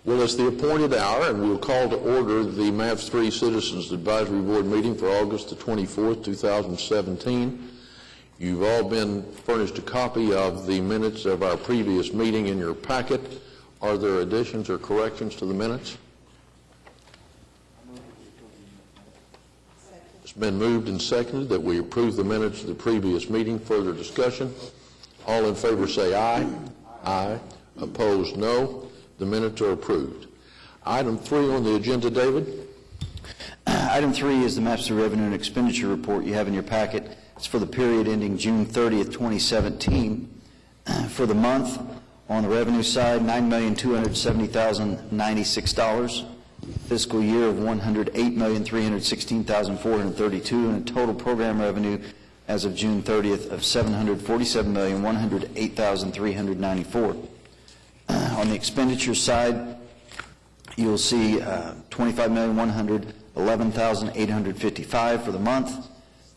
Well, it's the appointed hour, and we'll call to order the MAPS 3 Citizens Advisory Board meeting for August the 24th, 2017. You've all been furnished a copy of the minutes of our previous meeting in your packet. Are there additions or corrections to the minutes? It's been moved and seconded that we approve the minutes of the previous meeting. Further discussion? All in favor say aye. Aye. Opposed, no. The minutes are approved. Item 3 on the agenda, David. Item 3 is the MAPS 3 Revenue and Expenditure Report you have in your packet. It's for the period ending June 30th, 2017. For the month, on the revenue side, $9,270,096. Fiscal year of $108,316,432, and a total program revenue as of June 30th of $747,108,394. On the expenditure side, you'll see $25,111,855 for the month.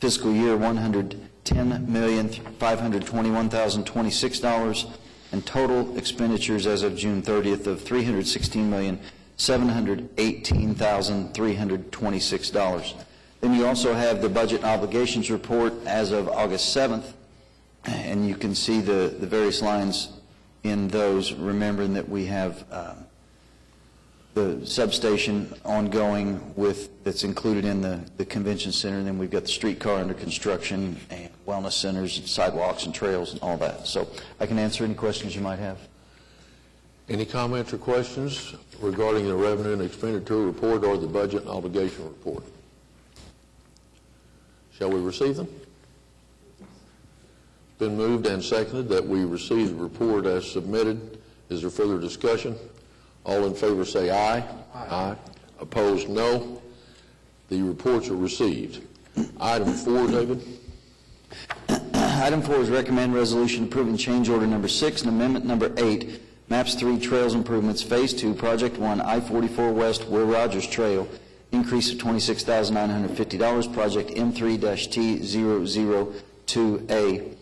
Fiscal year $110,521,026, and total expenditures as of June 30th of $316,718,326. Then you also have the budget and obligations report as of August 7th, and you can see the various lines in those, remembering that we have the substation ongoing that's included in the convention center, and then we've got the streetcar under construction and wellness centers and sidewalks and trails and all that. So I can answer any questions you might have. Any comments or questions regarding the revenue and expenditure report or the budget and obligation report? Shall we receive them? Been moved and seconded that we receive the report as submitted. Is there further discussion? All in favor say aye. Aye. Opposed, no. The reports are received. Item 4, David. Item 4 is recommend resolution approving change order number 6 and amendment number 8, MAPS 3 Trails Improvements, Phase 2, Project 1, I-44 West, Will Rogers Trail, increase of $26,950, Project M3-T002A.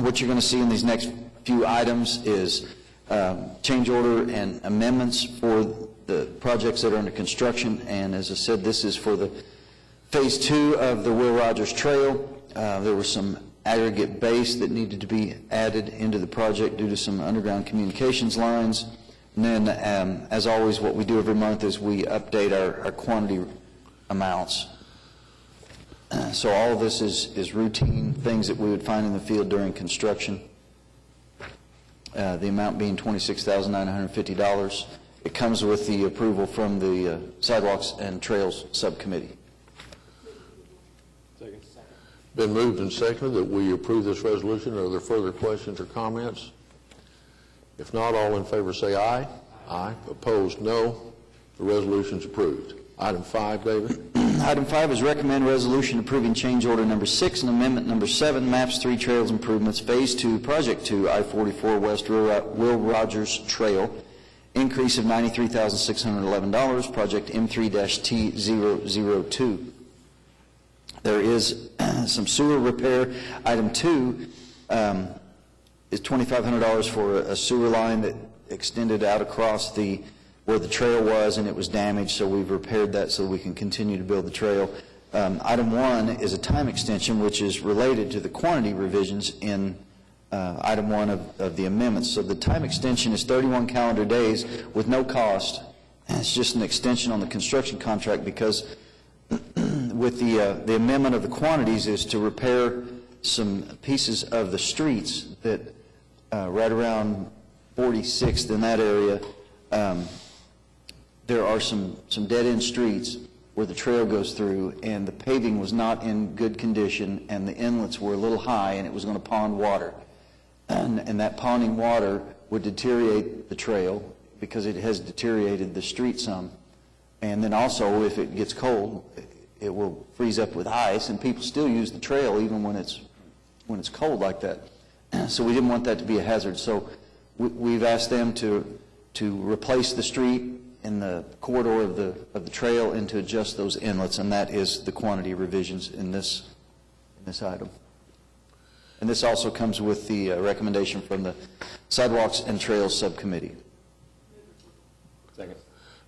What you're going to see in these next few items is change order and amendments for the projects that are under construction, and as I said, this is for the Phase 2 of the Will Rogers Trail. There was some aggregate base that needed to be added into the project due to some underground communications lines. And then, as always, what we do every month is we update our quantity amounts. So all of this is routine things that we would find in the field during construction. The amount being $26,950. It comes with the approval from the Sidewalks and Trails Subcommittee. Been moved and seconded that we approve this resolution. Are there further questions or comments? If not, all in favor say aye. Aye. Opposed, no. The resolution is approved. Item 5, David. Item 5 is recommend resolution approving change order number 6 and amendment number 7, MAPS 3 Trails Improvements, Phase 2, Project 2, I-44 West, Will Rogers Trail, increase of $93,611, Project M3-T002. There is some sewer repair. Item 2 is $2,500 for a sewer line that extended out across where the trail was, and it was damaged, so we've repaired that so we can continue to build the trail. Item 1 is a time extension, which is related to the quantity revisions in item 1 of the amendments. So the time extension is 31 calendar days with no cost. It's just an extension on the construction contract because with the amendment of the quantities is to repair some pieces of the streets that right around 46th in that area, there are some dead-end streets where the trail goes through, and the paving was not in good condition, and the inlets were a little high, and it was going to pond water. And that ponding water would deteriorate the trail because it has deteriorated the street some. And then also, if it gets cold, it will freeze up with ice, and people still use the trail even when it's cold like that. So we didn't want that to be a hazard. So we've asked them to replace the street in the corridor of the trail and to adjust those inlets, and that is the quantity revisions in this item. And this also comes with the recommendation from the Sidewalks and Trails Subcommittee. Second.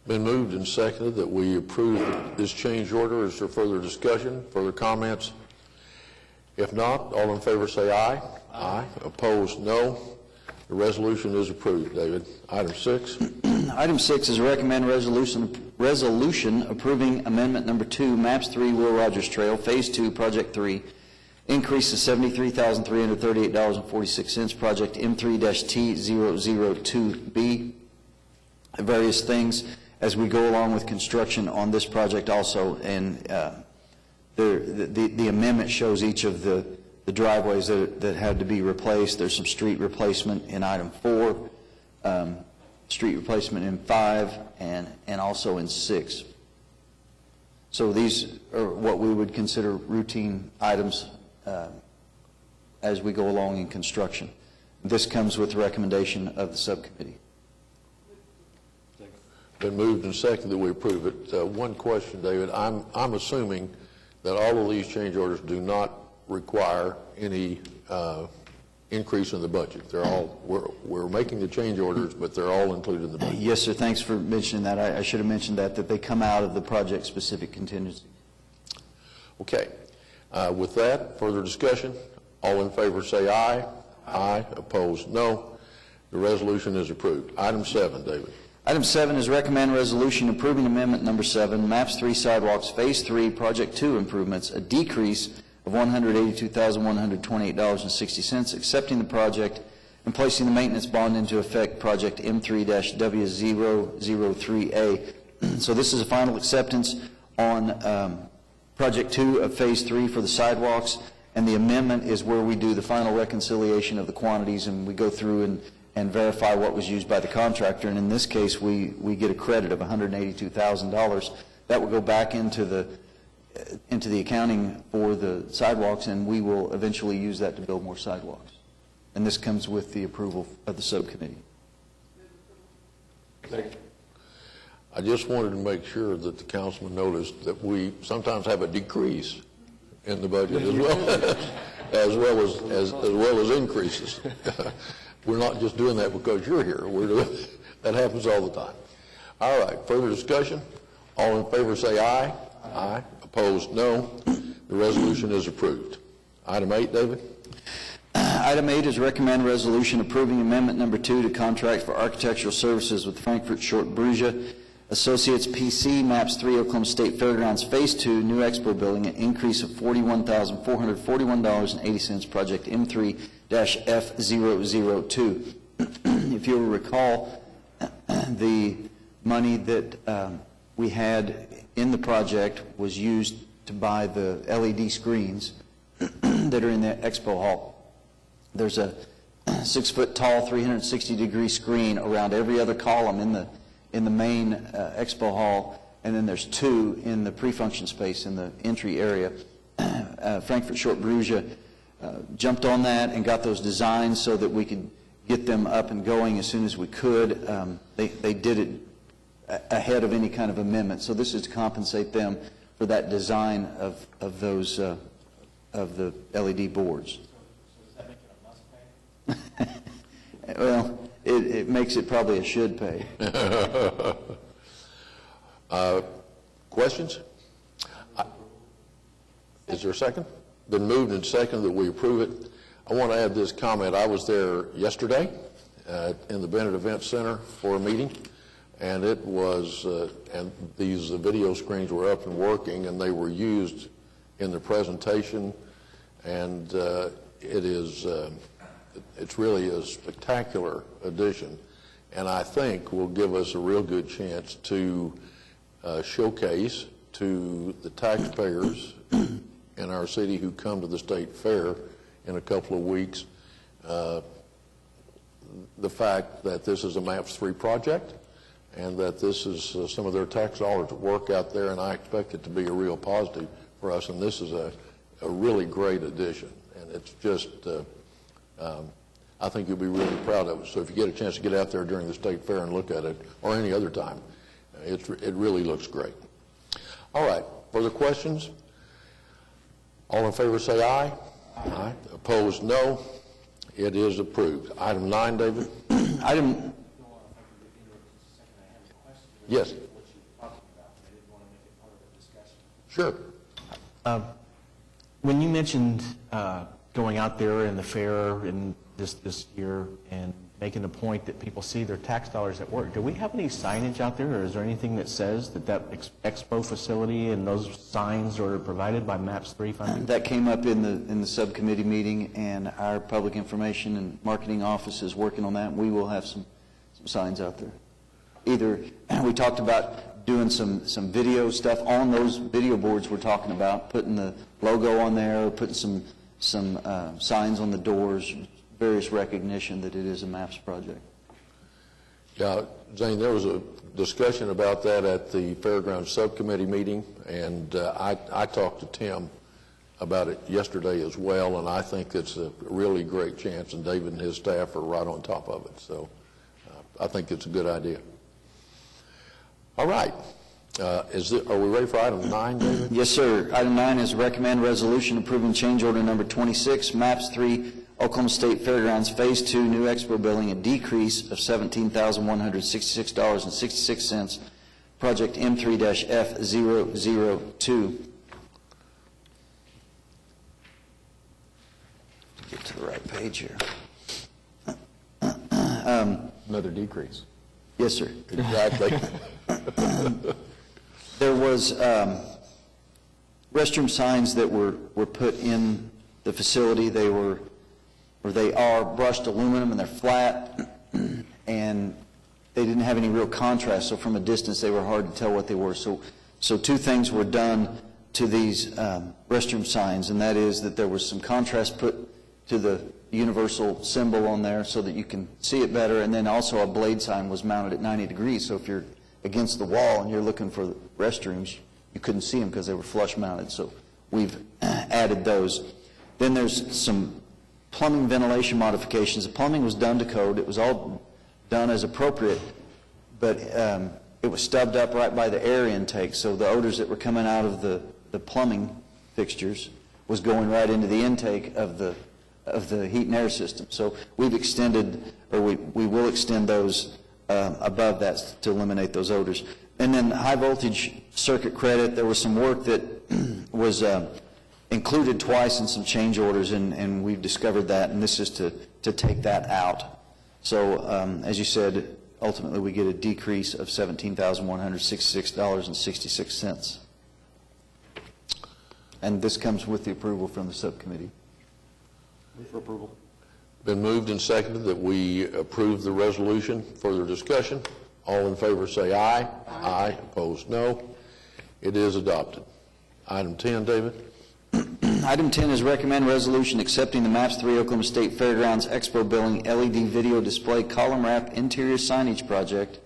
Been moved and seconded that we approve this change order. Is there further discussion, further comments? If not, all in favor say aye. Aye. Opposed, no. The resolution is approved. David, item 6. Item 6 is a recommend resolution approving amendment number 2, MAPS 3 Will Rogers Trail, Phase 2, Project 3, increase to $73,338.46, Project M3-T002B, various things as we go along with construction on this project also. And the amendment shows each of the driveways that had to be replaced. There's some street replacement in item 4, street replacement in 5, and also in 6. So these are what we would consider routine items as we go along in construction. This comes with the recommendation of the subcommittee. Been moved and seconded that we approve it. One question, David. I'm assuming that all of these change orders do not require any increase in the budget. They're all, we're making the change orders, but they're all included in the budget. Yes, sir. Thanks for mentioning that. I should have mentioned that they come out of the project-specific contingency. Okay. With that, further discussion. All in favor say aye. Aye. Opposed, no. The resolution is approved. Item 7, David. Item 7 is recommend resolution approving amendment number 7, MAPS 3 Sidewalks, Phase 3, Project 2 improvements, a decrease of $182,128.60, accepting the project and placing the maintenance bond into effect, Project M3-W003A. So this is a final acceptance on Project 2 of Phase 3 for the sidewalks, and the amendment is where we do the final reconciliation of the quantities, and we go through and verify what was used by the contractor. And in this case, we get a credit of $182,000. That will go back into the accounting for the sidewalks, and we will eventually use that to build more sidewalks. And this comes with the approval of the subcommittee. I just wanted to make sure that the councilman noticed that we sometimes have a decrease in the budget as well as increases. We're not just doing that because you're here. That happens all the time. All right, further discussion? All in favor say aye. Aye. Opposed, no. The resolution is approved. Item 8, David. Item 8 is recommend resolution approving amendment number 2 to contract for architectural services with Frankfurt Short Brugia Associates PC, MAPS 3, Oklahoma State Fairgrounds, Phase 2, New Expo Building, an increase of $41,441.80, Project M3-F002. If you'll recall, the money that we had in the project was used to buy the LED screens that are in the expo hall. There's a 6-foot-tall, 360-degree screen around every other column in the main expo hall, and then there's 2 in the pre-function space in the entry area. Frankfurt Short Brugia jumped on that and got those designed so that we could get them up and going as soon as we could. They did it ahead of any kind of amendment. So this is to compensate them for that design of those of the LED boards. So does that make it a must pay? Well, it makes it probably a should pay. Questions? Is there a second? Been moved and seconded that we approve it. I want to add this comment. I was there yesterday in the Bennett Event Center for a meeting, and it was, and these video screens were up and working, and they were used in the presentation, and it's really a spectacular addition, and I think will give us a real good chance to showcase to the taxpayers in our city who come to the state fair in a couple of weeks the fact that this is a MAPS 3 project and that this is some of their tax dollars at work out there, and I expect it to be a real positive for us, and this is a really great addition, and it's just I think you'll be really proud of it. So if you get a chance to get out there during the state fair and look at it, or any other time, it really looks great. All right, further questions? All in favor say aye. Aye. Opposed, no. It is approved. Item 9, David. Item. Yes, what you're talking about. I didn't want to make it part of the discussion. sure. When you mentioned going out there in the fair in this year and making the point that people see their tax dollars at work, do we have any signage out there, or is there anything that says that expo facility and those signs are provided by MAPS 3 funding? That came up in the subcommittee meeting, and our public information and marketing office is working on that. We will have some signs out there. Either, we talked about doing some video stuff on those video boards we're talking about, putting the logo on there, or putting some signs on the doors, various recognition that it is a MAPS project. Yeah, Zane, there was a discussion about that at the Fairgrounds Subcommittee meeting, and I talked to Tim about it yesterday as well, and I think it's a really great chance, and David and his staff are right on top of it, so I think it's a good idea. All right. Are we ready for item 9, David? Yes, sir. Item 9 is recommend resolution approving change order number 26, MAPS 3, Oklahoma State Fairgrounds Phase 2 New Expo Building, a decrease of $17,166.66, project M3-F002. Get to the right page here. Another decrease. Yes, sir. Exactly. There was restroom signs that were put in the facility. They are brushed aluminum, and they're flat, and they didn't have any real contrast, so from a distance they were hard to tell what they were. So two things were done to these restroom signs, and that is that there was some contrast put to the universal symbol on there so that you can see it better, and then also a blade sign was mounted at 90 degrees, so if you're against the wall and you're looking for restrooms, you couldn't see them because they were flush mounted, so we've added those. Then there's some plumbing ventilation modifications. The plumbing was done to code. It was all done as appropriate, but it was stubbed up right by the air intake, so the odors that were coming out of the plumbing fixtures was going right into the intake of the heat and air system. So we've extended, or we will extend those above that to eliminate those odors. And then high voltage circuit credit, there was some work that was included twice in some change orders, and we've discovered that, and this is to take that out. So as you said, ultimately we get a decrease of $17,166.66. And this comes with the approval from the subcommittee. Move for approval. Been moved and seconded that we approve the resolution. Further discussion? All in favor say aye. Aye. Opposed, no. It is adopted. Item 10, David. Item 10 is recommend resolution accepting the MAPS 3 Oklahoma State Fairgrounds Expo Building LED video display column wrap interior signage project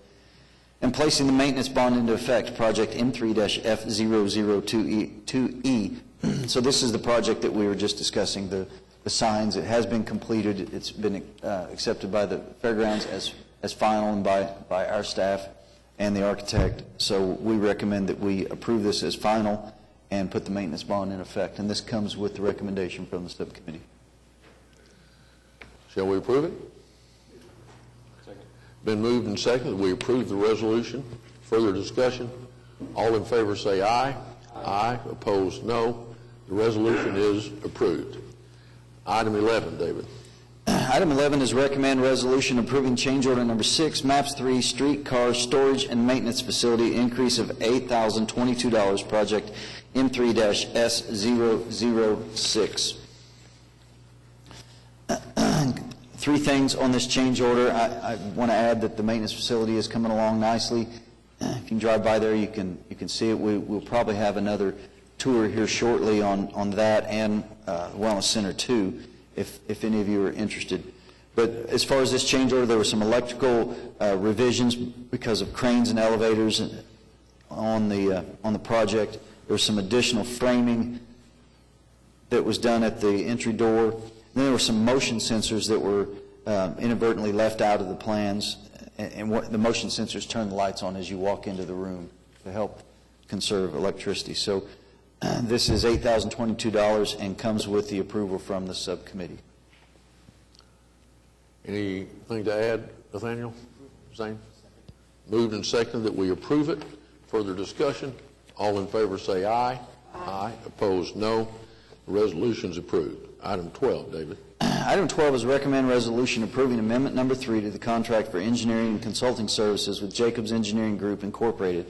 and placing the maintenance bond into effect, project M3-F002E. So this is the project that we were just discussing, the signs. It has been completed. It's been accepted by the fairgrounds as final and by our staff and the architect. So we recommend that we approve this as final and put the maintenance bond in effect. And this comes with the recommendation from the subcommittee. Shall we approve it? Second. Been moved and seconded that we approve the resolution. Further discussion? All in favor say aye. Aye. Opposed, no. The resolution is approved. Item 11, David. Item 11 is recommend resolution approving change order number 6, MAPS 3 streetcar storage and maintenance facility, increase of $8,022, project M3-S006. Three things on this change order. I want to add that the maintenance facility is coming along nicely. If you can drive by there, you can see it. We'll probably have another tour here shortly on that and Wellness Center too, if any of you are interested. But as far as this change order, there were some electrical revisions because of cranes and elevators on the project. There was some additional framing that was done at the entry door. And then there were some motion sensors that were inadvertently left out of the plans, and the motion sensors turn the lights on as you walk into the room to help conserve electricity. So this is $8,022 and comes with the approval from the subcommittee. Anything to add, Nathaniel? Zane? Moved and seconded that we approve it. Further discussion? All in favor say aye. Aye. Opposed, no. The resolution is approved. Item 12, David. Item 12 is recommend resolution approving Amendment Number 3 to the contract for engineering and consulting services with Jacobs Engineering Group, Incorporated.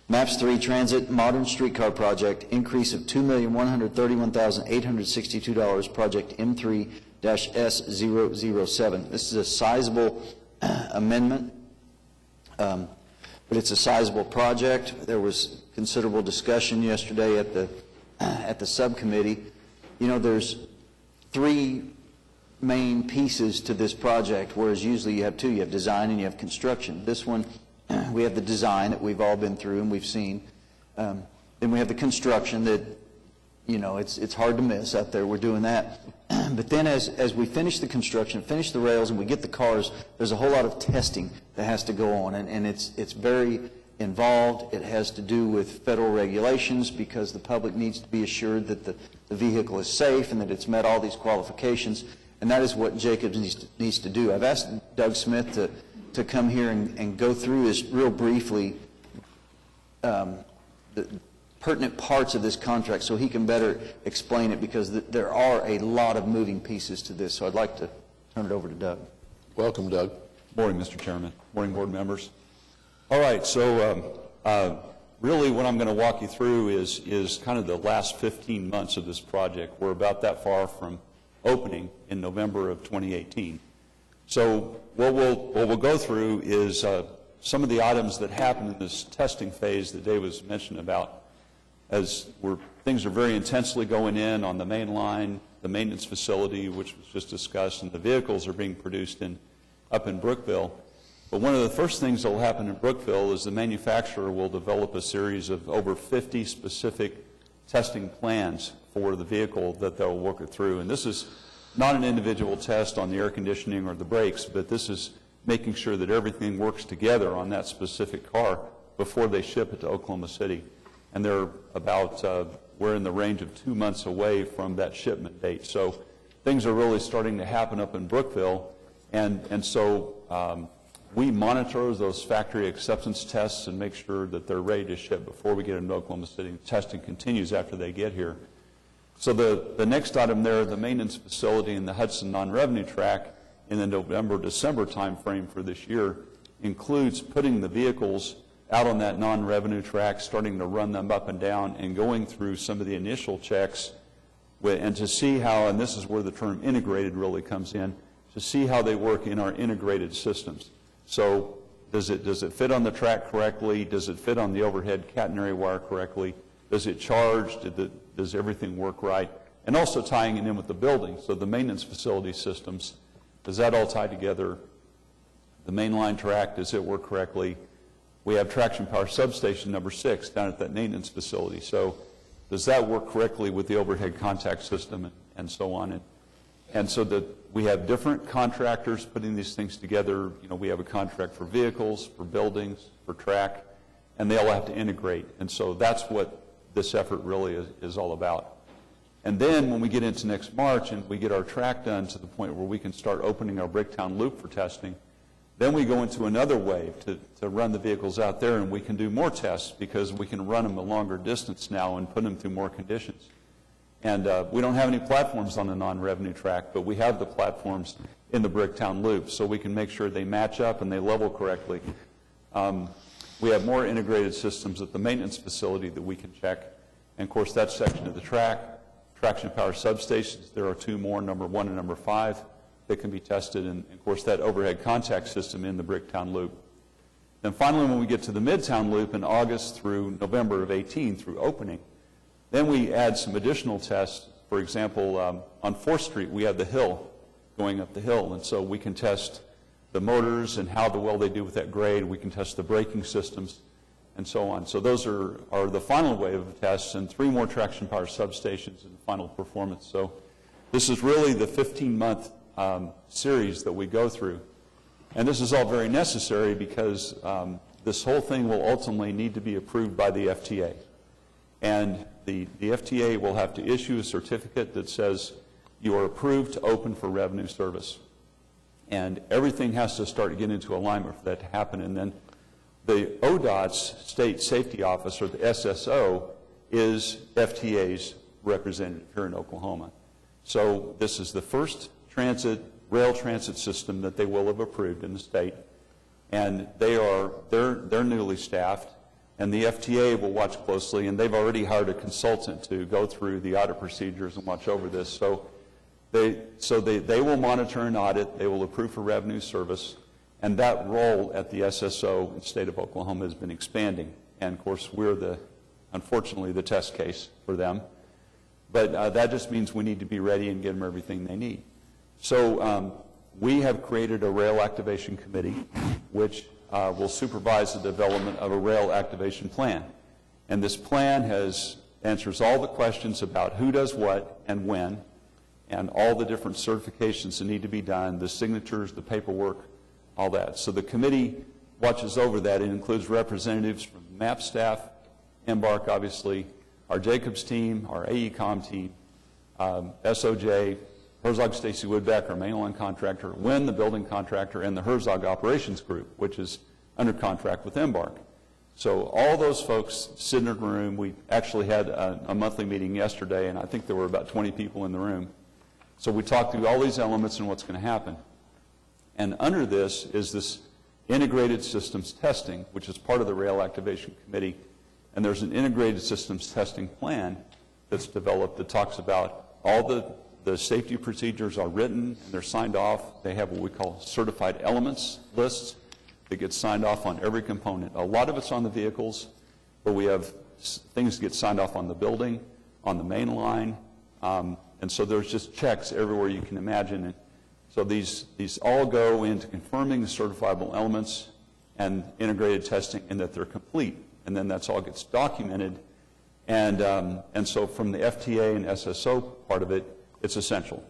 MAPS 3 Transit Modern Streetcar Project, increase of $2,131,862, Project M3-S007. This is a sizable amendment, but it's a sizable project. There was considerable discussion yesterday at the subcommittee. You know, there's three main pieces to this project, whereas usually you have two. You have design and you have construction. This one, we have the design that we've all been through and we've seen. Then we have the construction that, you know, it's hard to miss out there. We're doing that. But then as we finish the construction, finish the rails, and we get the cars, there's a whole lot of testing that has to go on, and it's very involved. It has to do with federal regulations because the public needs to be assured that the vehicle is safe and that it's met all these qualifications, and that is what Jacobs needs to do. I've asked Doug Smith to come here and go through this real briefly, the pertinent parts of this contract so he can better explain it, because there are a lot of moving pieces to this. So I'd like to turn it over to Doug. Welcome, Doug. Morning, Mr. Chairman. Morning, board members. All right, so really what I'm going to walk you through is kind of the last 15 months of this project. We're about that far from opening in November of 2018. So what we'll go through is some of the items that happened in this testing phase that Dave was mentioning about, as things are very intensely going in on the main line, the maintenance facility, which was just discussed, and the vehicles are being produced up in Brookville. But one of the first things that will happen in Brookville is the manufacturer will develop a series of over 50 specific testing plans for the vehicle that they'll work it through. And this is not an individual test on the air conditioning or the brakes, but this is making sure that everything works together on that specific car before they ship it to Oklahoma City. And they're we're in the range of 2 months away from that shipment date. So things are really starting to happen up in Brookville. And so we monitor those factory acceptance tests and make sure that they're ready to ship before we get into Oklahoma City. Testing continues after they get here. So the next item there, the maintenance facility in the Hudson non-revenue track in the November-December timeframe for this year includes putting the vehicles out on that non-revenue track, starting to run them up and down, and going through some of the initial checks, and to see how, and this is where the term integrated really comes in, to see how they work in our integrated systems. So does it fit on the track correctly? Does it fit on the overhead catenary wire correctly? Does it charge? Does everything work right? And also tying it in with the building. So the maintenance facility systems, does that all tie together? The mainline track, does it work correctly? We have traction power substation number 6 down at that maintenance facility. So does that work correctly with the overhead contact system and so on? And so that we have different contractors putting these things together. You know, we have a contract for vehicles, for buildings, for track, and they all have to integrate. And so that's what this effort really is all about. And then when we get into next March and we get our track done to the point where we can start opening our Bricktown Loop for testing, then we go into another wave to run the vehicles out there, and we can do more tests because we can run them a longer distance now and put them through more conditions. And we don't have any platforms on the non-revenue track, but we have the platforms in the Bricktown Loop, so we can make sure they match up and they level correctly. We have more integrated systems at the maintenance facility that we can check. And of course, that section of the track, traction power substations, there are 2 more, number 1 and number 5, that can be tested, and of course that overhead contact system in the Bricktown Loop. Then finally, when we get to the Midtown Loop in August through November of 18 through opening, then we add some additional tests. For example, on 4th Street, we have the hill, going up the hill, and so we can test the motors and how well they do with that grade. We can test the braking systems and so on. So those are the final wave of tests, and 3 more traction power substations in final performance. So this is really the 15-month series that we go through. And this is all very necessary because this whole thing will ultimately need to be approved by the FTA. And the FTA will have to issue a certificate that says you are approved to open for revenue service. And everything has to start getting into alignment for that to happen. And then The ODOT's State Safety Office, or the SSO, is FTA's representative here in Oklahoma. So this is the first rail transit system that they will have approved in the state, and they're newly staffed, and the FTA will watch closely, and they've already hired a consultant to go through the audit procedures and watch over this. So they will monitor and audit, they will approve for revenue service, and that role at the SSO in the state of Oklahoma has been expanding. And of course, we're unfortunately the test case for them. But that just means we need to be ready and give them everything they need. So we have created a rail activation committee, which will supervise the development of a rail activation plan. And this plan answers all the questions about who does what and when, and all the different certifications that need to be done, the signatures, the paperwork, all that. So the committee watches over that. It includes representatives from MAP staff, Embark, obviously, our Jacobs team, our AECOM team, SOJ, Herzog Stacy Woodbeck, our mainline contractor, WIN, the building contractor, and the Herzog operations group, which is under contract with Embark. So all those folks sit in a room. We actually had a monthly meeting yesterday, and I think there were about 20 people in the room. So we talked through all these elements and what's going to happen. And under this is this integrated systems testing, which is part of the Rail Activation Committee. And there's an integrated systems testing plan that's developed that talks about all the safety procedures are written and they're signed off. They have what we call certified elements lists that get signed off on every component. A lot of it's on the vehicles, but we have things that get signed off on the building, on the main line, and so there's just checks everywhere you can imagine. And so these all go into confirming the certifiable elements and integrated testing and that they're complete. And then that's all gets documented. And so from the FTA and SSO part of it, it's essential.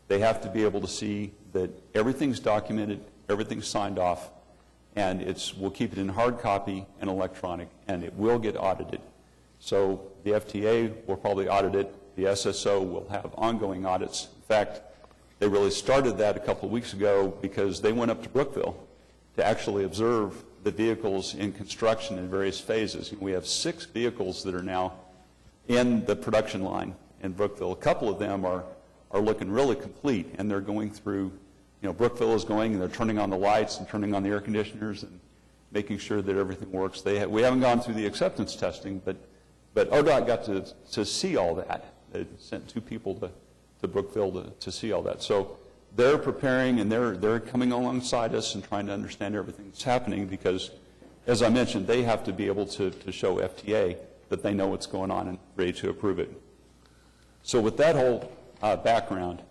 They have to be able to see that everything's documented, everything's signed off, and we'll keep it in hard copy and electronic, and it will get audited. So the FTA will probably audit it. The SSO will have ongoing audits. In fact, they really started that a couple of weeks ago because they went up to Brookville to actually observe the vehicles in construction in various phases. We have 6 vehicles that are now in the production line in Brookville. A couple of them are looking really complete, and they're going through, Brookville is going, and they're turning on the lights and turning on the air conditioners and making sure that everything works. We haven't gone through the acceptance testing, but ODOT got to see all that. They sent 2 people to Brookville to see all that. So they're preparing, and they're coming alongside us and trying to understand everything that's happening because, as I mentioned, they have to be able to show FTA that they know what's going on and ready to approve it. So with that whole background,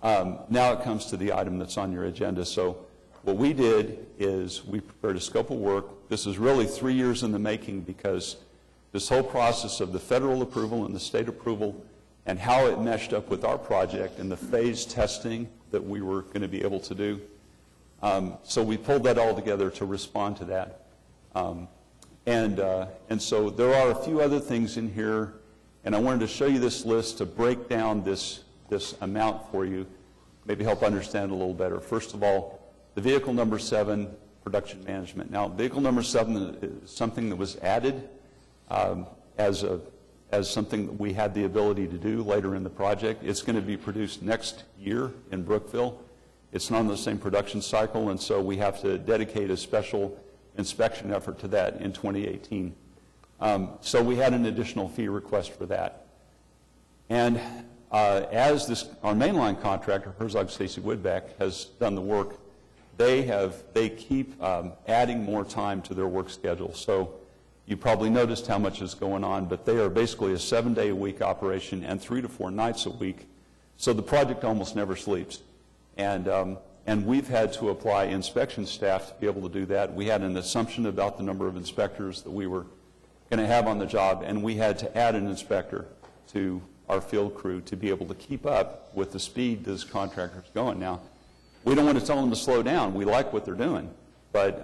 now it comes to the item that's on your agenda. So what we did is we prepared a scope of work. This is really 3 years in the making because this whole process of the federal approval and the state approval and how it meshed up with our project and the phase testing that we were going to be able to do. So we pulled that all together to respond to that. And so there are a few other things in here, and I wanted to show you this list to break down this amount for you, maybe help understand a little better. First of all, the vehicle number 7, production management. Now, vehicle number 7 is something that was added as something that we had the ability to do later in the project. It's going to be produced next year in Brookville. It's not on the same production cycle, and so we have to dedicate a special inspection effort to that in 2018. So we had an additional fee request for that. And as our mainline contractor, Herzog Stacy Woodbeck, has done the work, they keep adding more time to their work schedule. So you probably noticed how much is going on, but they are basically a 7-day-a-week operation and 3 to 4 nights a week. So the project almost never sleeps. And we've had to apply inspection staff to be able to do that. We had an assumption about the number of inspectors that we were going to have on the job, and we had to add an inspector to our field crew to be able to keep up with the speed this contractor's going. Now, we don't want to tell them to slow down. We like what they're doing, but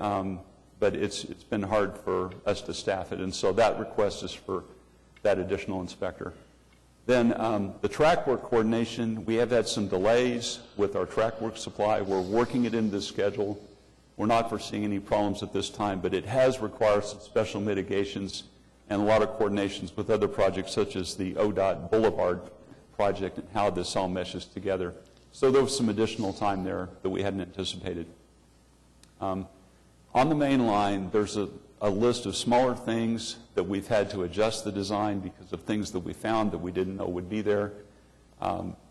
it's been hard for us to staff it, and so that request is for that additional inspector. Then the track work coordination, we have had some delays with our track work supply. We're working it into the schedule. We're not foreseeing any problems at this time, but it has required some special mitigations and a lot of coordinations with other projects such as the ODOT Boulevard project and how this all meshes together. So there was some additional time there that we hadn't anticipated. On the main line, there's a list of smaller things that we've had to adjust the design because of things that we found that we didn't know would be there.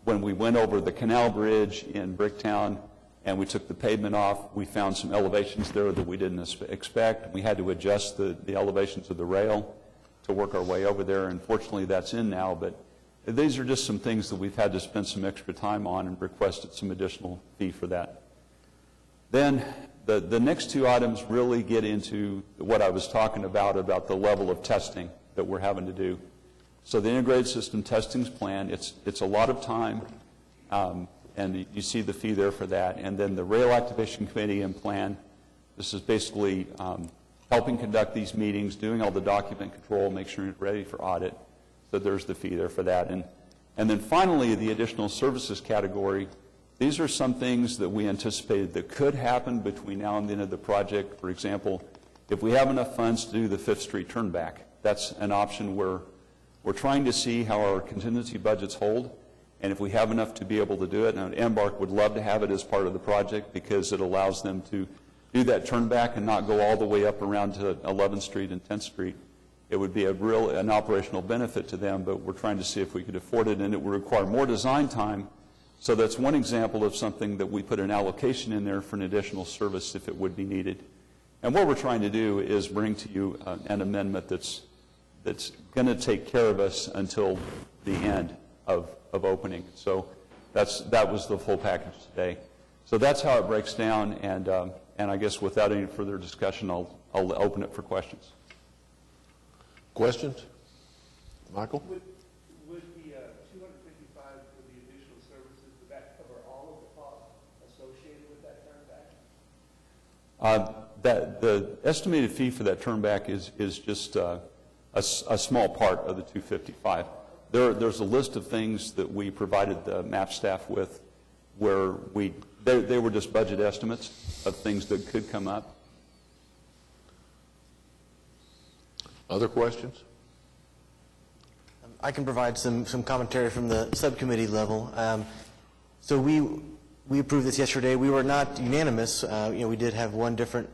When we went over the canal bridge in Bricktown and we took the pavement off, we found some elevations there that we didn't expect. We had to adjust the elevations of the rail to work our way over there. Unfortunately, that's in now, but these are just some things that we've had to spend some extra time on and requested some additional fee for that. Then the next two items really get into what I was talking about the level of testing that we're having to do. So the integrated system testings plan, it's a lot of time, and you see the fee there for that. And then the rail activation committee and plan, this is basically helping conduct these meetings, doing all the document control, make sure it's ready for audit. So there's the fee there for that. And then finally, the additional services category, these are some things that we anticipated that could happen between now and the end of the project. For example, if we have enough funds to do the 5th Street turnback, that's an option where we're trying to see how our contingency budgets hold, and if we have enough to be able to do it. Now, Embark would love to have it as part of the project because it allows them to do that turnback and not go all the way up around to 11th Street and 10th Street. It would be an operational benefit to them, but we're trying to see if we could afford it, and it would require more design time. So that's one example of something that we put an allocation in there for an additional service if it would be needed. And what we're trying to do is bring to you an amendment that's going to take care of us until the end of opening. So that was the full package today. So that's how it breaks down, and I guess without any further discussion, I'll open it for questions. Questions? Michael? Would the 255 for the additional services, would that cover all of the costs associated with that turnback? The estimated fee for that turnback is just a small part of the 255. There's a list of things that we provided the MAP staff with where they were just budget estimates of things that could come up. Other questions? I can provide some commentary from the subcommittee level. So we approved this yesterday. We were not unanimous. We did have one different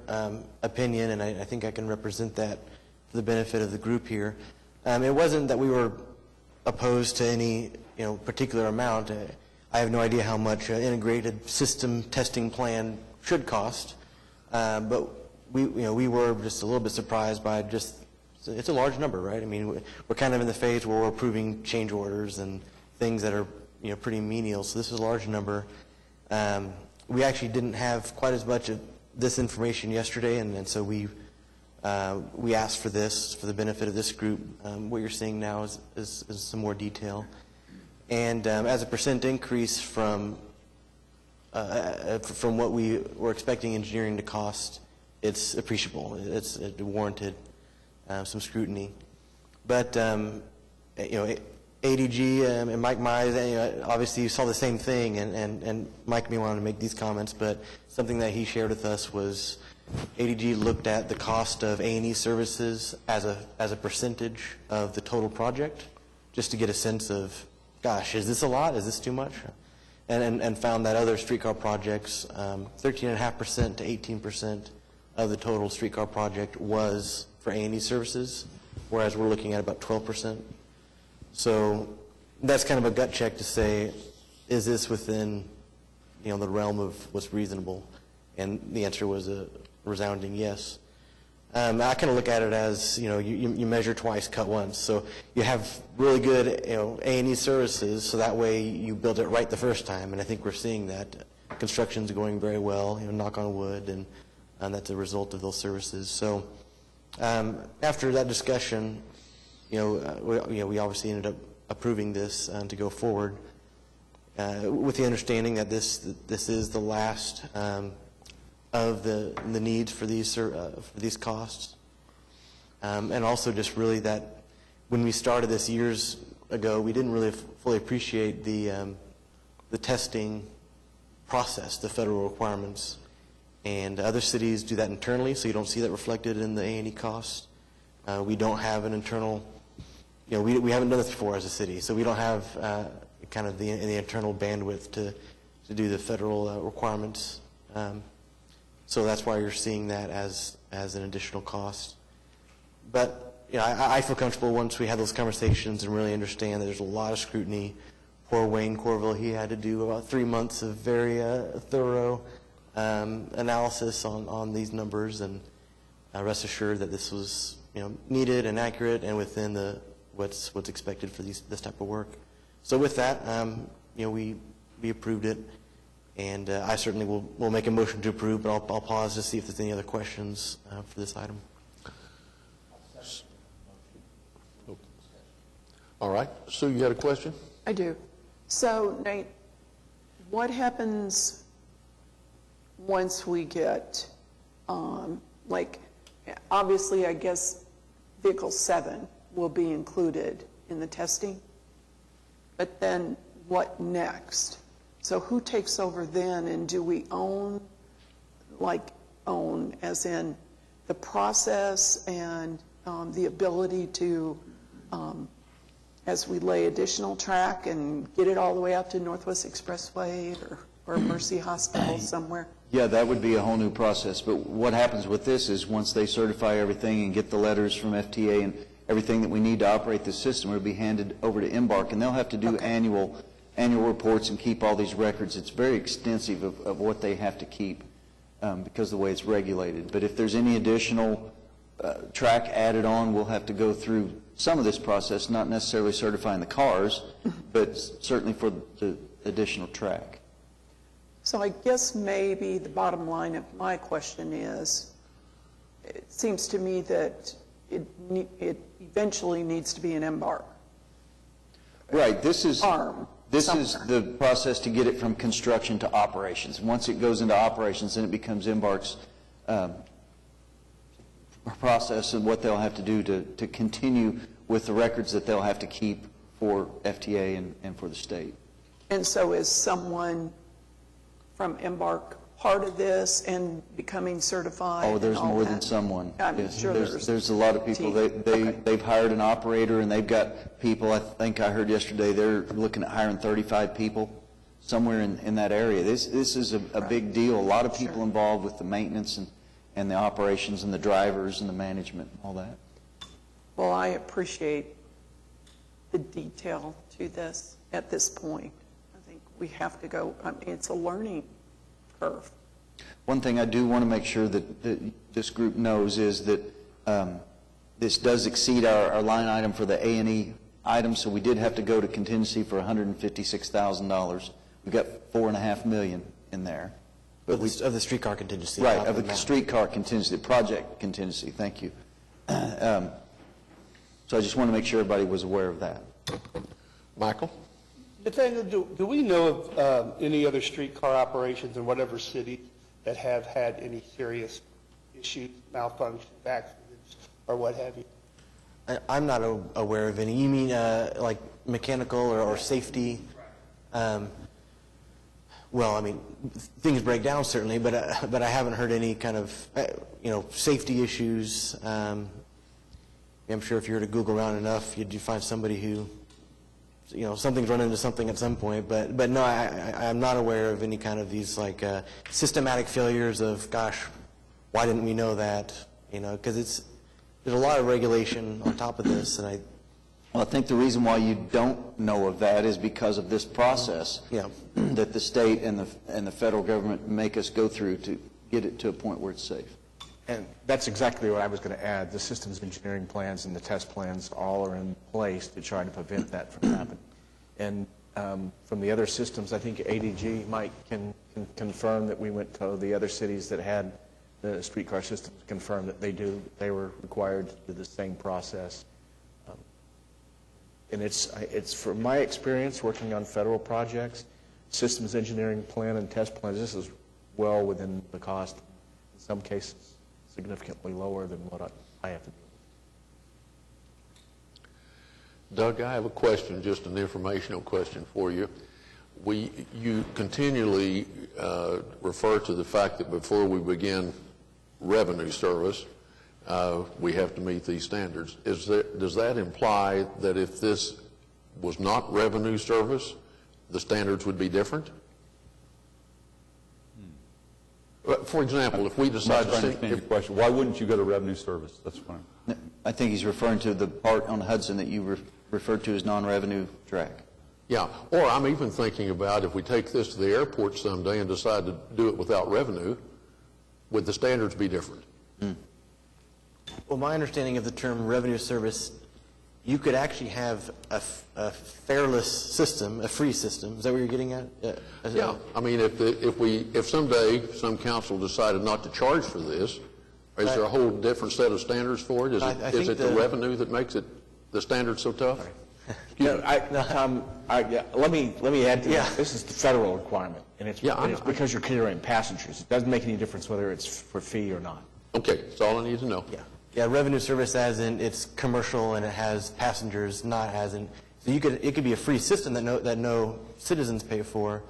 opinion, and I think I can represent that for the benefit of the group here. It wasn't that we were opposed to any particular amount. I have no idea how much an integrated system testing plan should cost, but we were just a little bit surprised by it's a large number, right? I mean, we're kind of in the phase where we're approving change orders and things that are pretty menial, so this is a large number. We actually didn't have quite as much of this information yesterday, and so we asked for this for the benefit of this group. What you're seeing now is some more detail. And as a percent increase from what we were expecting engineering to cost, it's appreciable. It's warranted some scrutiny. But ADG and Mike Mize, obviously you saw the same thing, and Mike may want to make these comments, but something that he shared with us was ADG looked at the cost of A&E services as a percentage of the total project, just to get a sense of, gosh, is this a lot? Is this too much? And found that other streetcar projects, 13.5% to 18% of the total streetcar project was for A&E services, whereas we're looking at about 12%. So that's kind of a gut check to say, is this within the realm of what's reasonable? And the answer was a resounding yes. I kind of look at it as, you measure twice, cut once. So you have really good, A&E services, so that way you build it right the first time. And I think we're seeing that. Construction's going very well, knock on wood, and that's a result of those services. So after that discussion, we obviously ended up approving this to go forward with the understanding that this is the last of the needs for these costs, and also just really that when we started this years ago, we didn't really fully appreciate the testing process, the federal requirements, And other cities do that internally, so you don't see that reflected in the A&E cost. We don't have an internal, we haven't done this before as a city, so we don't have kind of the internal bandwidth to do the federal requirements. So that's why you're seeing that as an additional cost. But I feel comfortable once we have those conversations and really understand that there's a lot of scrutiny. Poor Wayne Corville, he had to do about 3 months of very thorough analysis on these numbers, and rest assured that this was needed and accurate and within what's expected for this type of work. So with that, we approved it, and I certainly will make a motion to approve, but I'll pause to see if there's any other questions for this item. All right. Sue, you had a question? I do. So, Nate, what happens once we get, obviously, I guess Vehicle 7 will be included in the testing, but then what next? So who takes over then, and do we own as in the process and the ability to, as we lay additional track and get it all the way out to Northwest Expressway or Mercy Hospital somewhere? Yeah, that would be a whole new process. But what happens with this is once they certify everything and get the letters from FTA and everything that we need to operate the system, it'll be handed over to Embark, and they'll have to do annual reports and keep all these records. It's very extensive of what they have to keep because of the way it's regulated. But if there's any additional track added on, we'll have to go through some of this process, not necessarily certifying the cars, but certainly for the additional track. So I guess maybe the bottom line of my question is, it seems to me that it eventually needs to be an Embark. Right. This is Arm. This is the process to get it from construction to operations. Once it goes into operations, then it becomes Embark's process and what they'll have to do to continue with the records that they'll have to keep for FTA and for the state. And so is someone from Embark part of this and becoming certified? Oh, there's and all more that? than someone. I'm Yes, sure there's a lot of people. They've hired an operator, and they've got people. I think I heard yesterday they're looking at hiring 35 people somewhere in that area. This is a big deal. A lot of people involved with the maintenance and the operations and the drivers and the management and all that. Well, I appreciate the detail to this at this point. I think we have to go, I mean, it's a learning curve. One thing I do want to make sure that this group knows is that this does exceed our line item for the A&E item, so we did have to go to contingency for $156,000. We've got $4.5 million in there. But of the streetcar contingency. Right, not of the amount. streetcar contingency, project contingency, thank you. So I just want to make sure everybody was aware of that. Michael? Nathaniel, do we know of any other streetcar operations in whatever city that have had any serious issues, malfunctions, accidents, or what have you? I'm not aware of any. You mean like mechanical or safety? Well, I mean, things break down certainly, but I haven't heard any kind of safety issues. I'm sure if you were to Google around enough, you'd find somebody who, something's run into something at some point. But no, I'm not aware of any kind of these like systematic failures of, gosh, why didn't we know that? Because there's a lot of regulation on top of this, and Well, I think the reason why you don't know of that is because of this process that the state and the federal government make us go through to get it to a point where it's safe. And that's exactly what I was going to add. The systems engineering plans and the test plans all are in place to try to prevent that from happening. And from the other systems, I think ADG, Mike, can confirm that we went to the other cities that had the streetcar systems, confirm that they were required to do the same process. And it's from my experience working on federal projects, systems engineering plan and test plans, this is well within the cost, in some cases significantly lower than what I have to do. Doug, I have a question, just an informational question for you. you continually refer to the fact that before we begin revenue service, we have to meet these standards. Does that imply that if this was not revenue service, the standards would be different? For example, if we I'm decide not to trying to understand your question. Why wouldn't you go to revenue service? That's fine. I think he's referring to the part on Hudson that you referred to as non-revenue track. Yeah, or I'm even thinking about if we take this to the airport someday and decide to do it without revenue, would the standards be different? Well, my understanding of the term revenue service, you could actually have a fareless system, a free system. Is that what you're getting at? Yeah, I mean, if someday some council decided not to charge for this, is there a whole different set of standards for it? Is think it the revenue that makes it the standard so tough? No, let me add to that. This is the federal requirement, and it's because you're carrying passengers. It doesn't make any difference whether it's for fee or not. Okay, that's all I need to know. Yeah, revenue service as in it's commercial and it has passengers, not as in, so it could be a free system that no citizens pay for,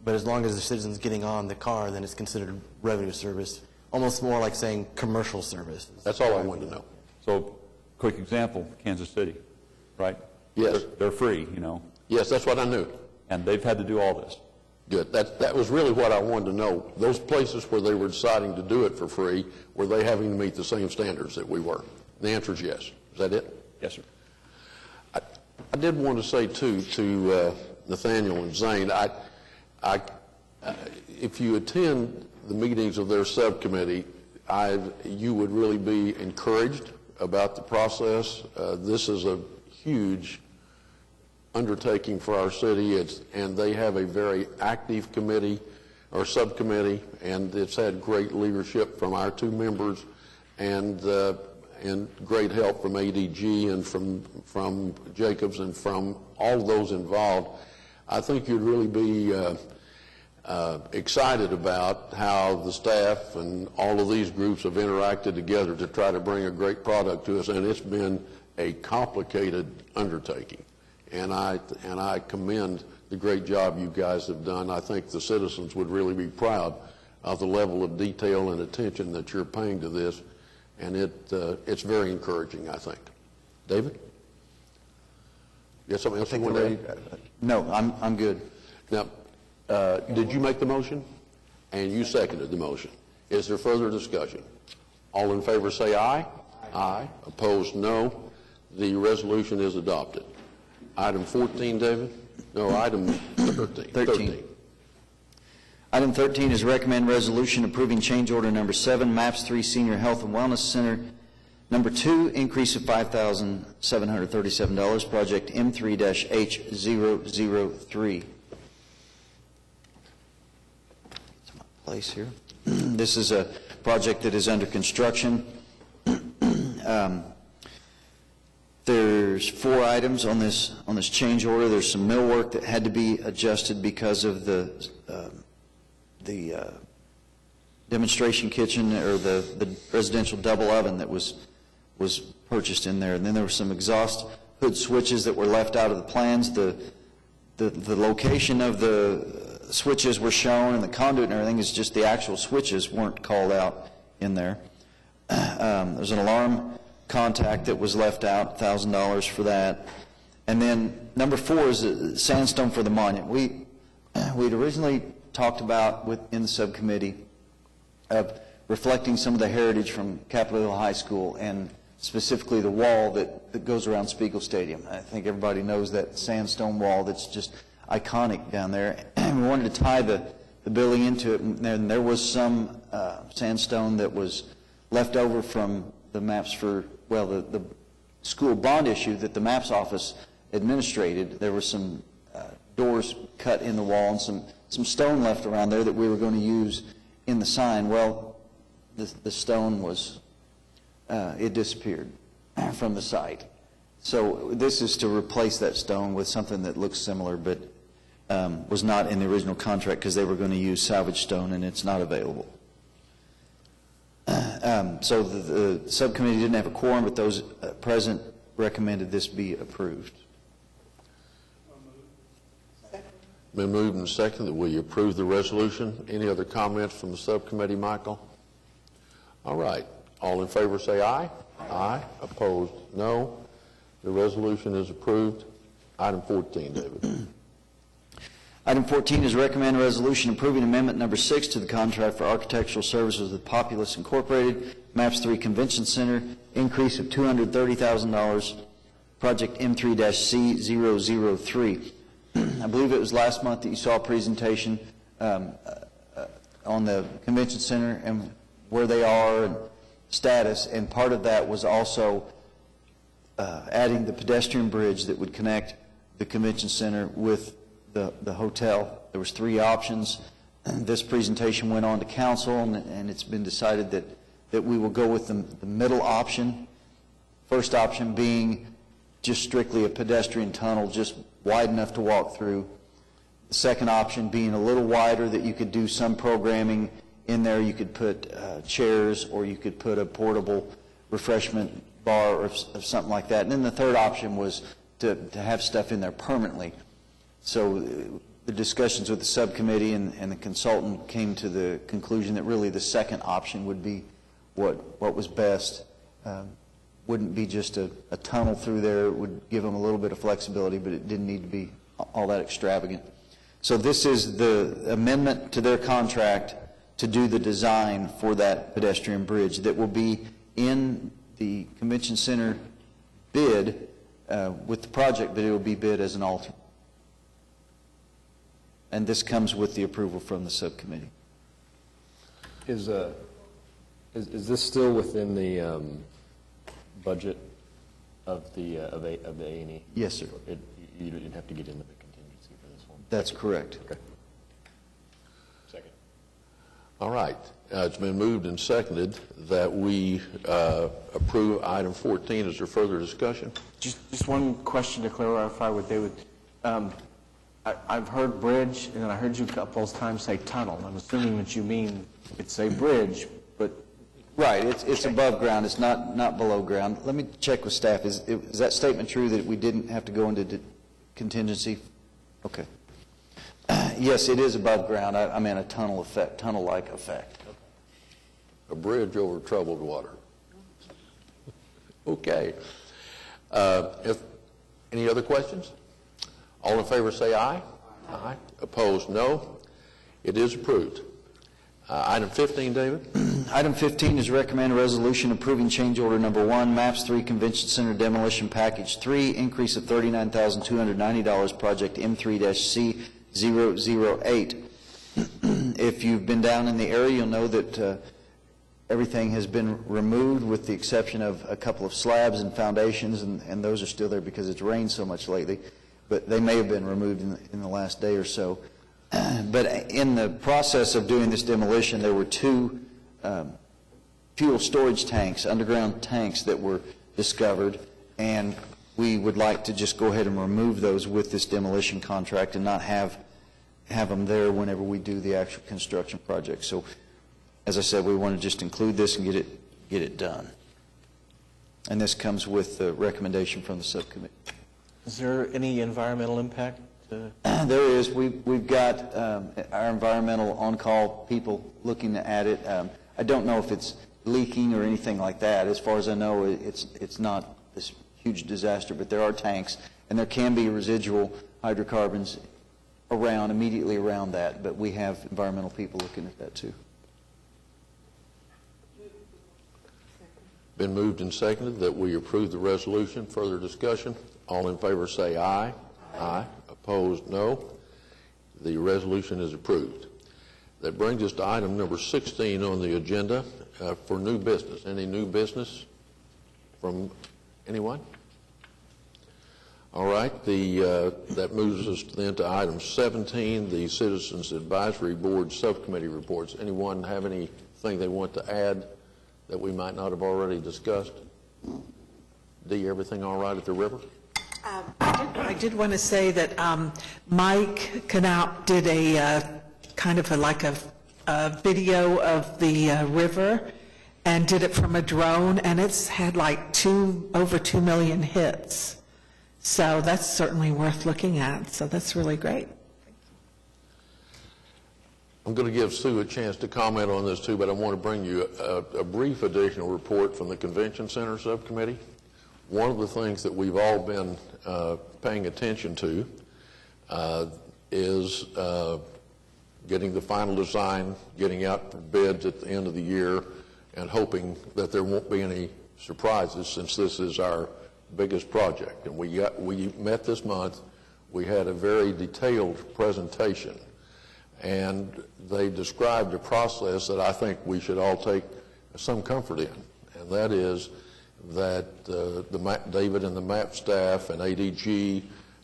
but as long as the citizen's getting on the car, then it's considered revenue service. Almost more like saying commercial service. That's all I wanted to know. So, quick example, Kansas City, right? Yes. They're free, you know, Yes, that's what I knew. and they've had to do all this. Good. That was really what I wanted to know. Those places where they were deciding to do it for free, were they having to meet the same standards that we were? The answer is yes. Is that it? Yes, sir. I did want to say, too, to Nathaniel and Zane, if you attend the meetings of their subcommittee, you would really be encouraged about the process. This is a huge undertaking for our city, and they have a very active committee or subcommittee, and it's had great leadership from our two members and great help from ADG and from Jacobs and from all those involved. I think you'd really be excited about how the staff and all of these groups have interacted together to try to bring a great product to us, and it's been a complicated undertaking. And I commend the great job you guys have done. I think the citizens would really be proud of the level of detail and attention that you're paying to this, and it's very encouraging, I think. David? You have something else you want to add? No, I'm good. Now, did you make the motion? And you seconded the motion. Is there further discussion? All in favor say aye. Aye. Opposed, no. The resolution is adopted. Item 14, David? No, item 13. Item 13 is recommend resolution approving change order number 7, MAPS 3 Senior Health and Wellness Center. Number 2, increase of $5,737, project M3-H003. To my place here. This is a project that is under construction. There's 4 items on this change order. There's some millwork that had to be adjusted because of the demonstration kitchen or the residential double oven that was purchased in there. And then there were some exhaust hood switches that were left out of the plans. The location of the switches were shown, and the conduit and everything is just the actual switches weren't called out in there. There's an alarm contact that was left out, $1,000 for that. And then number 4 is sandstone for the monument. We'd originally talked about in the subcommittee of reflecting some of the heritage from Capitol Hill High School, and specifically the wall that goes around Spiegel Stadium. I think everybody knows that sandstone wall that's just iconic down there. And we wanted to tie the building into it, and there was some sandstone that was left over from the MAPS the school bond issue that the MAPS office administrated. There were some doors cut in the wall and some stone left around there that we were going to use in the sign. Well, the stone was, it disappeared from the site. So this is to replace that stone with something that looks similar, but was not in the original contract because they were going to use salvage stone, and it's not available. So the subcommittee didn't have a quorum, but those present recommended this be approved. Been moved and seconded that we approve the resolution. Any other comments from the subcommittee, Michael? All right. All in favor say aye. Aye. Opposed, no. The resolution is approved. Item 14, David. Item 14 is recommend a resolution approving amendment number 6 to the contract for architectural services with Populous Incorporated, MAPS 3 Convention Center, increase of $230,000, project M3-C003. I believe it was last month that you saw a presentation on the convention center and where they are and status, and part of that was also adding the pedestrian bridge that would connect the convention center with the hotel. There was 3 options. This presentation went on to council, and it's been decided that we will go with the middle option. First option being just strictly a pedestrian tunnel, just wide enough to walk through. The second option being a little wider that you could do some programming in there. You could put chairs, or you could put a portable refreshment bar or something like that. And then the third option was to have stuff in there permanently. So the discussions with the subcommittee and the consultant came to the conclusion that really the second option would be what was best. Wouldn't be just a tunnel through there. It would give them a little bit of flexibility, but it didn't need to be all that extravagant. So this is the amendment to their contract to do the design for that pedestrian bridge that will be in the convention center bid with the project, but it will be bid as an alternate. And this comes with the approval from the subcommittee. Is this still within the budget of the A&E? Yes, sir. You didn't have to get into the contingency for this one? That's correct. Okay. Second. All right. It's been moved and seconded that we approve item 14. Is there further discussion? Just one question to clarify with David. I've heard bridge, and then I heard you a couple of times say tunnel. I'm assuming that you mean it's a bridge, but... Right, it's above ground, it's not below ground. Let me check with staff. Is that statement true that we didn't have to go into contingency? Okay. Yes, it is above ground. I mean a tunnel-like effect. A bridge over troubled water. Okay. Any other questions? All in favor say aye. Aye. Opposed, no. It is approved. Item 15, David. Item 15 is recommend a resolution approving change order number 1, MAPS 3 Convention Center Demolition Package 3, increase of $39,290, project M3-C008. If you've been down in the area, you'll know that everything has been removed with the exception of a couple of slabs and foundations, and those are still there because it's rained so much lately, but they may have been removed in the last day or so. But in the process of doing this demolition, there were 2 fuel storage tanks, underground tanks, that were discovered, and we would like to just go ahead and remove those with this demolition contract and not have them there whenever we do the actual construction project. So, as I said, we want to just include this and get it done. And this comes with the recommendation from the subcommittee. Is there any environmental impact? There is. We've got our environmental on-call people looking at it. I don't know if it's leaking or anything like that. As far as I know, it's not this huge disaster, but there are tanks, and there can be residual hydrocarbons immediately around that, but we have environmental people looking at that too. Been moved and seconded that we approve the resolution. Further discussion? All in favor say aye. Aye. Opposed, no. The resolution is approved. That brings us to item number 16 on the agenda for new business. Any new business from anyone? All right. That moves us then to item 17, the Citizens Advisory Board Subcommittee reports. Anyone have anything they want to add that we might not have already discussed? Dee, everything all right at the river? I did want to say that Mike Knapp did a kind of a video of the river and did it from a drone, and it's had like over 2 million hits. So that's certainly worth looking at. So that's really great. I'm going to give Sue a chance to comment on this too, but I want to bring you a brief additional report from the Convention Center Subcommittee. One of the things that we've all been paying attention to is getting the final design, getting out for bids at the end of the year, and hoping that there won't be any surprises since this is our biggest project. And we met this month. We had a very detailed presentation, and they described a process that I think we should all take some comfort in, and that is that David and the MAP staff and ADG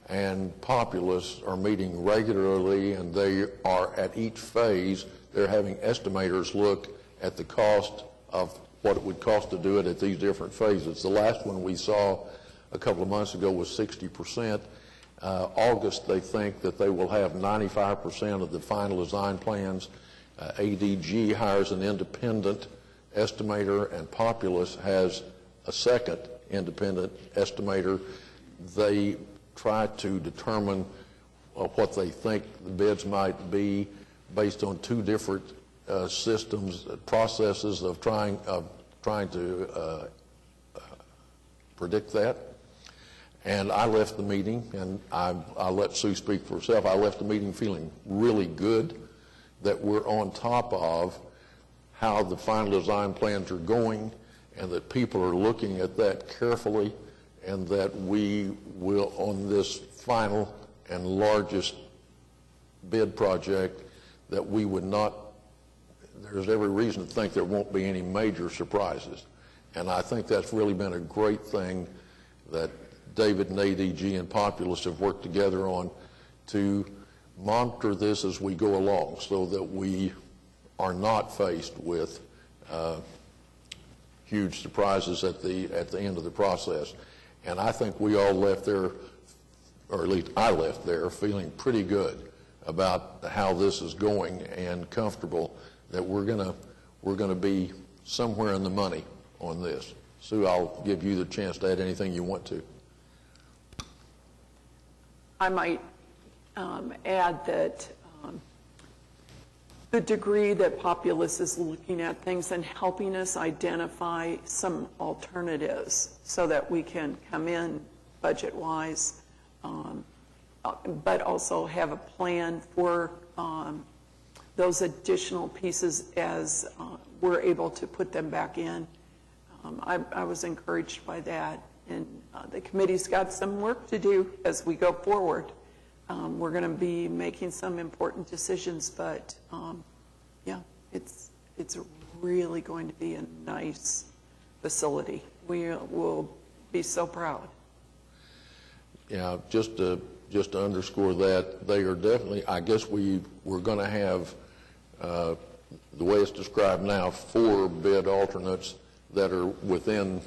and Populous are meeting regularly, and they are at each phase, they're having estimators look at the cost of what it would cost to do it at these different phases. The last one we saw a couple of months ago was 60%. August, they think that they will have 95% of the final design plans. ADG hires an independent estimator, and Populous has a second independent estimator. They try to determine what they think the bids might be based on two different systems, processes of trying to predict that. And I left the meeting, and I'll let Sue speak for herself. I left the meeting feeling really good that we're on top of how the final design plans are going, and that people are looking at that carefully, and that we will, on this final and largest bid project, that we would not, there's every reason to think there won't be any major surprises. And I think that's really been a great thing that David and ADG and Populous have worked together on, to monitor this as we go along so that we are not faced with huge surprises at the end of the process. And I think we all left there, or at least I left there, feeling pretty good about how this is going and comfortable that we're gonna be somewhere in the money on this. Sue, I'll give you the chance to add anything you want to. I might add that the degree that Populous is looking at things and helping us identify some alternatives so that we can come in budget-wise, but also have a plan for those additional pieces as we're able to put them back in. I was encouraged by that, and the committee's got some work to do as we go forward. We're going to be making some important decisions, but yeah, it's really going to be a nice facility. We will be so proud. Yeah, just to underscore that, they are definitely, I guess we're going to have, the way it's described now, 4 bid alternates that are within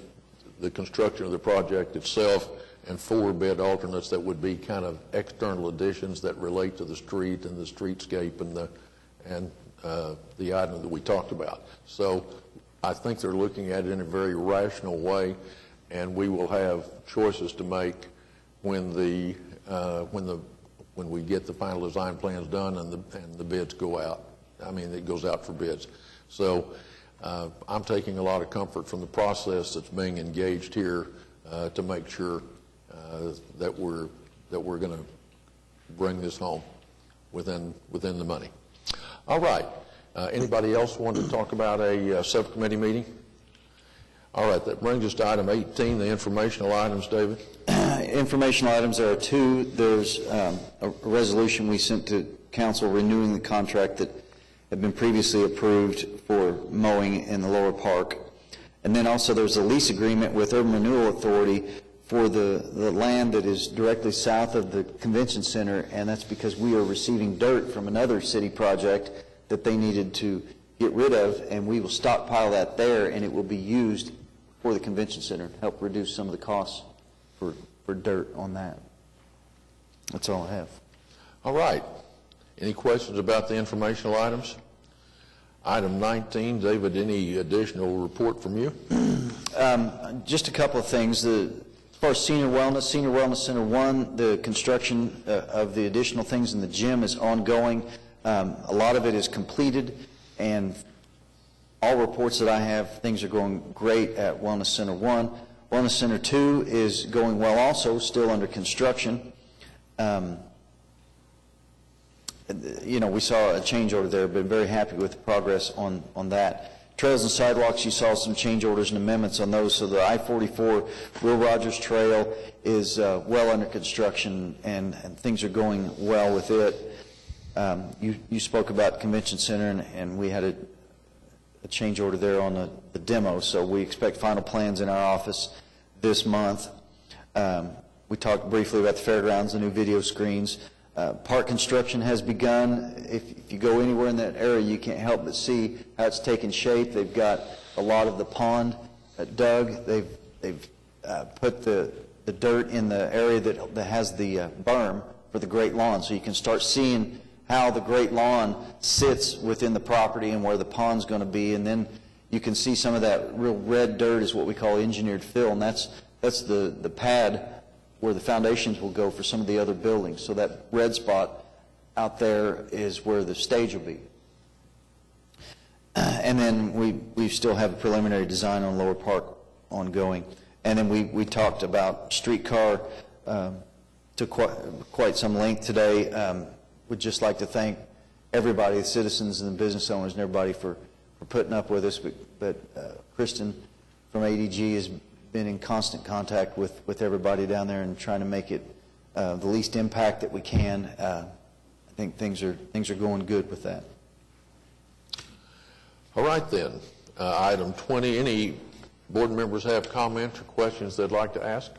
the construction of the project itself, and 4 bid alternates that would be kind of external additions that relate to the street and the streetscape and the item that we talked about. So I think they're looking at it in a very rational way, and we will have choices to make when we get the final design plans done and the bids go out. I mean, it goes out for bids. So I'm taking a lot of comfort from the process that's being engaged here to make sure that we're going to bring this home within the money. All right. Anybody else want to talk about a subcommittee meeting? All right. That brings us to item 18, the informational items, David. Informational items, there are 2. There's a resolution we sent to council renewing the contract that had been previously approved for mowing in the lower park. And then also there's a lease agreement with Urban Renewal Authority for the land that is directly south of the convention center, and that's because we are receiving dirt from another city project that they needed to get rid of, and we will stockpile that there, and it will be used for the convention center to help reduce some of the costs for dirt on that. That's all I have. All right. Any questions about the informational items? Item 19, David, any additional report from you? Just a couple of things. As far as Senior Wellness Center 1, the construction of the additional things in the gym is ongoing. A lot of it is completed, and all reports that I have, things are going great at Wellness Center 1. Wellness Center 2 is going well also, still under construction. We saw a change order there, been very happy with the progress on that. Trails and sidewalks, you saw some change orders and amendments on those. So the I-44 Will Rogers Trail is well under construction, and things are going well with it. You spoke about Convention Center, and we had a change order there on the demo, so we expect final plans in our office this month. We talked briefly about the fairgrounds, the new video screens. Park construction has begun. If you go anywhere in that area, you can't help but see how it's taken shape. They've got a lot of the pond dug. They've put the dirt in the area that has the berm for the Great Lawn, so you can start seeing how the Great Lawn sits within the property and where the pond's going to be. And then you can see some of that real red dirt is what we call engineered fill, and that's the pad where the foundations will go for some of the other buildings. So that red spot out there is where the stage will be. And then we still have a preliminary design on Lower Park ongoing. And then we talked about streetcar to quite some length today. Would just like to thank everybody, the citizens and the business owners and everybody for putting up with us. But Kristen from ADG has been in constant contact with everybody down there and trying to make it the least impact that we can. I think things are going good with that. All right then. Item 20, any board members have comments or questions they'd like to ask?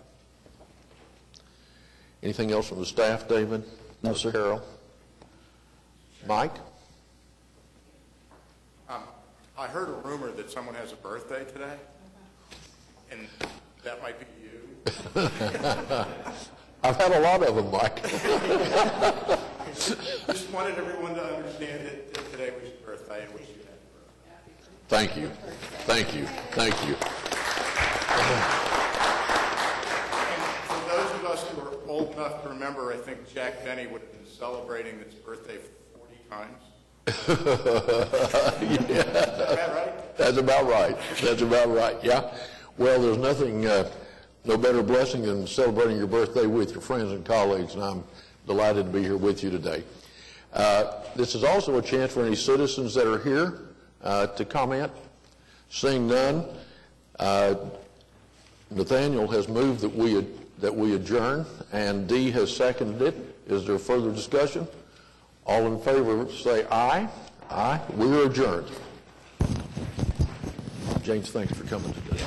Anything else from the staff, David? No, sir. Carol? Mike? I heard a rumor that someone has a birthday today, and that might be you. I've had a lot of them, Mike. Just wanted everyone to understand that today was your birthday and wish you happy birthday. Thank you. Thank you. Thank you. And for those of us who are old enough to remember, I think Jack Benny would have been celebrating this birthday 40 times. Yeah. Is that right? That's about right. That's about right, yeah. Well, there's nothing, no better blessing than celebrating your birthday with your friends and colleagues, and I'm delighted to be here with you today. This is also a chance for any citizens that are here to comment. Seeing none, Nathaniel has moved that we adjourn, and Dee has seconded it. Is there further discussion? All in favor say aye. Aye. We are adjourned. James, thanks for coming today.